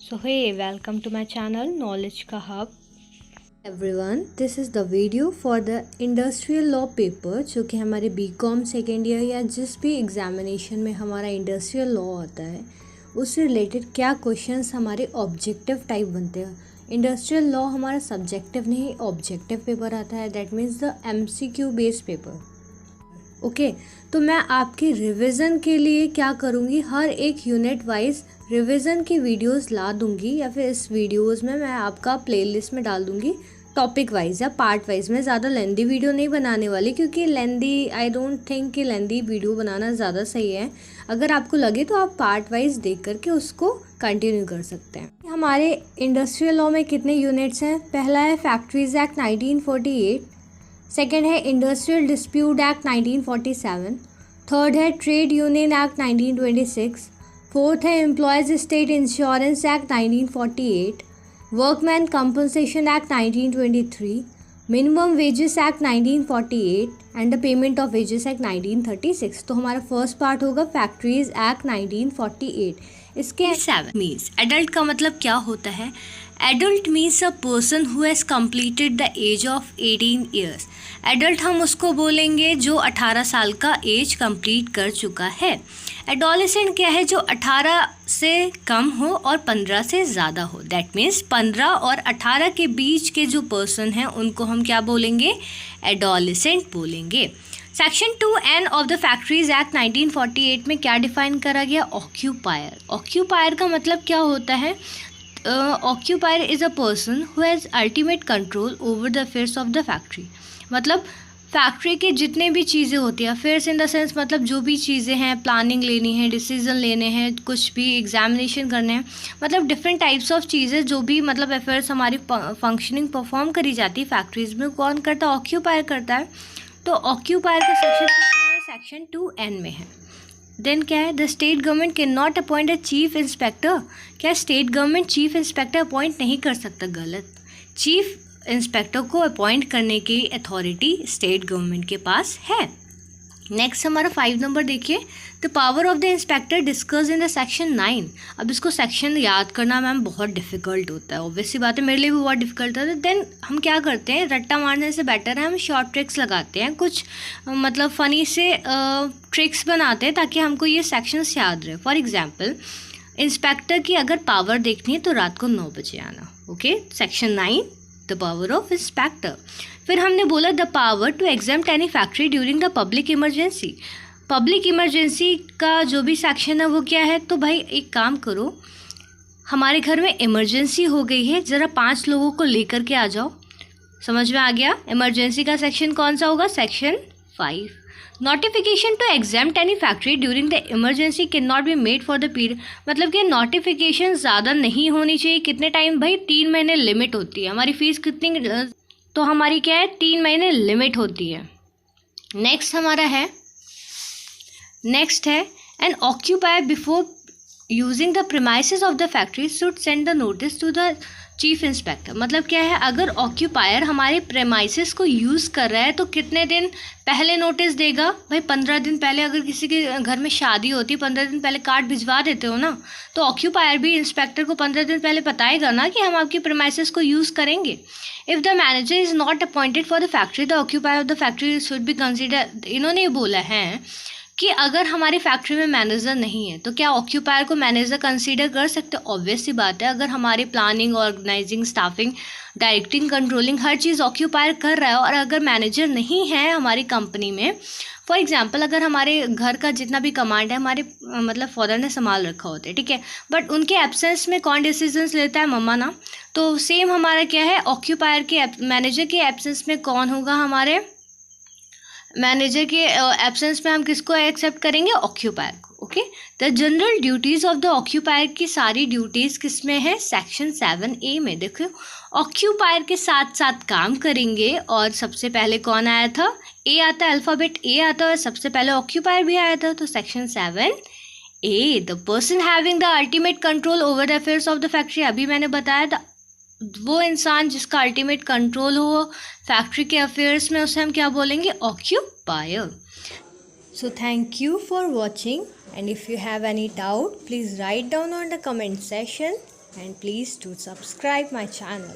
So hey, welcome to my channel Knowledge का Hub. Everyone, this is the video for the industrial law paper जो कि हमारे BCom second year या जिस भी एग्जामिनेशन में हमारा इंडस्ट्रियल लॉ आता है उससे रिलेटेड क्या क्वेश्चंस हमारे ऑब्जेक्टिव टाइप बनते हैं। इंडस्ट्रियल लॉ हमारा सब्जेक्टिव नहीं ऑब्जेक्टिव पेपर आता है, that means the MCQ based paper. Okay तो मैं आपकी रिवीजन के लिए क्या करूँगी, हर एक यूनिट वाइज रिवीजन की वीडियोस ला दूँगी या फिर इस वीडियोस में मैं आपका प्लेलिस्ट में डाल दूँगी टॉपिक वाइज या पार्ट वाइज। मैं ज़्यादा लेंदी वीडियो नहीं बनाने वाली क्योंकि लेंदी आई डोंट थिंक कि लेंदी वीडियो बनाना ज़्यादा सही है। अगर आपको लगे तो आप पार्ट वाइज देख करके उसको कंटिन्यू कर सकते हैं। हमारे इंडस्ट्रियल लॉ में कितने यूनिट्स हैं? पहला है फैक्ट्रीज एक्ट 1948, सेकेंड है इंडस्ट्रियल डिस्प्यूट एक्ट 1947, थर्ड है ट्रेड यूनियन एक्ट 1926, फोर्थ है employees state insurance act 1948, workman compensation act 1923, minimum wages act 1948 and the payment of wages act 1936। तो हमारा फर्स्ट पार्ट होगा फैक्ट्रीज एक्ट 1948। इसके 7 means adult का मतलब क्या होता है? Adult means a person who has completed the age of 18 years. Adult हम उसको बोलेंगे जो 18 साल का एज कंप्लीट कर चुका है। एडोलेसेंट क्या है? जो 18 से कम हो और 15 से ज़्यादा हो। दैट मीन्स 15 और 18 के बीच के जो पर्सन हैं उनको हम क्या बोलेंगे? एडोलेसेंट बोलेंगे। Section 2N of the factories act 1948 में क्या डिफाइन करा गया? ऑक्यूपायर। ऑक्यूपायर का मतलब क्या होता है? Occupier is a person who has ultimate control over the affairs of the factory. मतलब फैक्ट्री के जितने भी चीज़ें होती हैं, अफेयर्स इन द सेंस मतलब जो भी चीज़ें हैं, प्लानिंग लेनी है, डिसीजन लेने हैं, कुछ भी एग्जामिनेशन करने हैं, मतलब डिफरेंट टाइप्स ऑफ चीज़ें जो भी मतलब अफेयर्स हमारी फंक्शनिंग परफॉर्म करी जाती है फैक्ट्रीज में, कौन करता है? ऑक्यूपायर करता है। तो ऑक्यूपायर का सेक्शन कितना है? सेक्शन 2N में है। देन क्या है? The state government can not appoint a chief inspector. क्या state government chief inspector appoint नहीं कर सकता? गलत। चीफ इंस्पेक्टर को अपॉइंट करने की अथॉरिटी स्टेट गवर्नमेंट के पास है। नेक्स्ट हमारा 5 नंबर देखिए, the power of the inspector discuss in the section 9। अब इसको सेक्शन याद करना मैम बहुत डिफिकल्ट होता है, ऑब्वियसली बात है, मेरे लिए भी बहुत डिफिकल्ट था। देन हम क्या करते हैं, रट्टा मारने से बेटर है हम शॉर्ट ट्रिक्स लगाते हैं, कुछ मतलब फ़नी से ट्रिक्स बनाते हैं ताकि हमको ये सेक्शंस याद रहे। फॉर एग्जाम्पल, इंस्पेक्टर की अगर पावर देखनी है तो रात को 9 बजे आना। Okay, section 9 the power of inspector. फिर हमने बोला the power to exempt any factory during the public emergency. Public emergency का जो भी सेक्शन है वो क्या है? तो भाई एक काम करो, हमारे घर में इमरजेंसी हो गई है, ज़रा 5 लोगों को लेकर के आ जाओ। समझ में आ गया? इमरजेंसी का सेक्शन कौन सा होगा? Section 5। Notification to exempt any factory during the emergency cannot be made for the period. मतलब कि नोटिफिकेशन ज़्यादा नहीं होनी चाहिए। कितने टाइम भाई? 3 महीने लिमिट होती है। हमारी फ़ीस कितनी? तो हमारी क्या है? 3 महीने लिमिट होती है। नेक्स्ट हमारा है, नेक्स्ट है an occupier before using the premises of the factory should send the notice to the chief inspector. मतलब क्या है? अगर ऑक्यूपायर हमारे प्रेमाइसेस को यूज़ कर रहा है तो कितने दिन पहले नोटिस देगा? भाई 15 दिन पहले। अगर किसी के घर में शादी होती है 15 दिन पहले कार्ड भिजवा देते हो ना, तो ऑक्यूपायर भी इंस्पेक्टर को 15 दिन पहले बताएगा ना कि हम आपकी प्रेमाइसेस को यूज़ करेंगे। If the manager is not appointed for the factory the occupier of the factory should be consider. इन्होंने ये बोला है कि अगर हमारी फैक्ट्री में मैनेजर नहीं है तो क्या ऑक्यूपायर को मैनेजर कंसीडर कर सकते? ऑब्वियस सी बात है। अगर हमारी planning, organizing, staffing, directing, controlling हर चीज़ ऑक्यूपायर कर रहा है और अगर मैनेजर नहीं है हमारी कंपनी में, फॉर एग्जांपल अगर हमारे घर का जितना भी कमांड है हमारे मतलब फादर ने संभाल रखा होता है, ठीक है, बट उनके एब्सेंस में कौन डिसीजंस लेता है? मम्मा ना। तो सेम हमारा क्या है? ऑक्यूपायर के मैनेजर के एब्सेंस में कौन होगा? हमारे मैनेजर के एब्सेंस में हम किसको एक्सेप्ट करेंगे? ऑक्यूपायर को। Okay, the general duties of the occupier की सारी ड्यूटीज़ किस में है? सेक्शन 7A में। देखो, ऑक्यूपायर के साथ साथ काम करेंगे और सबसे पहले कौन आया था? ए आता है, अल्फ़ाबेट ए आता है और सबसे पहले ऑक्यूपायर भी आया था। तो section 7A, the person having the ultimate control over the affairs of the factory. अभी मैंने बताया था, वो इंसान जिसका अल्टीमेट कंट्रोल हो फैक्ट्री के अफेयर्स में, उसे हम क्या बोलेंगे? Occupier. So thank you for watching and if you have any doubt please write down on the comment session. and please do subscribe my channel.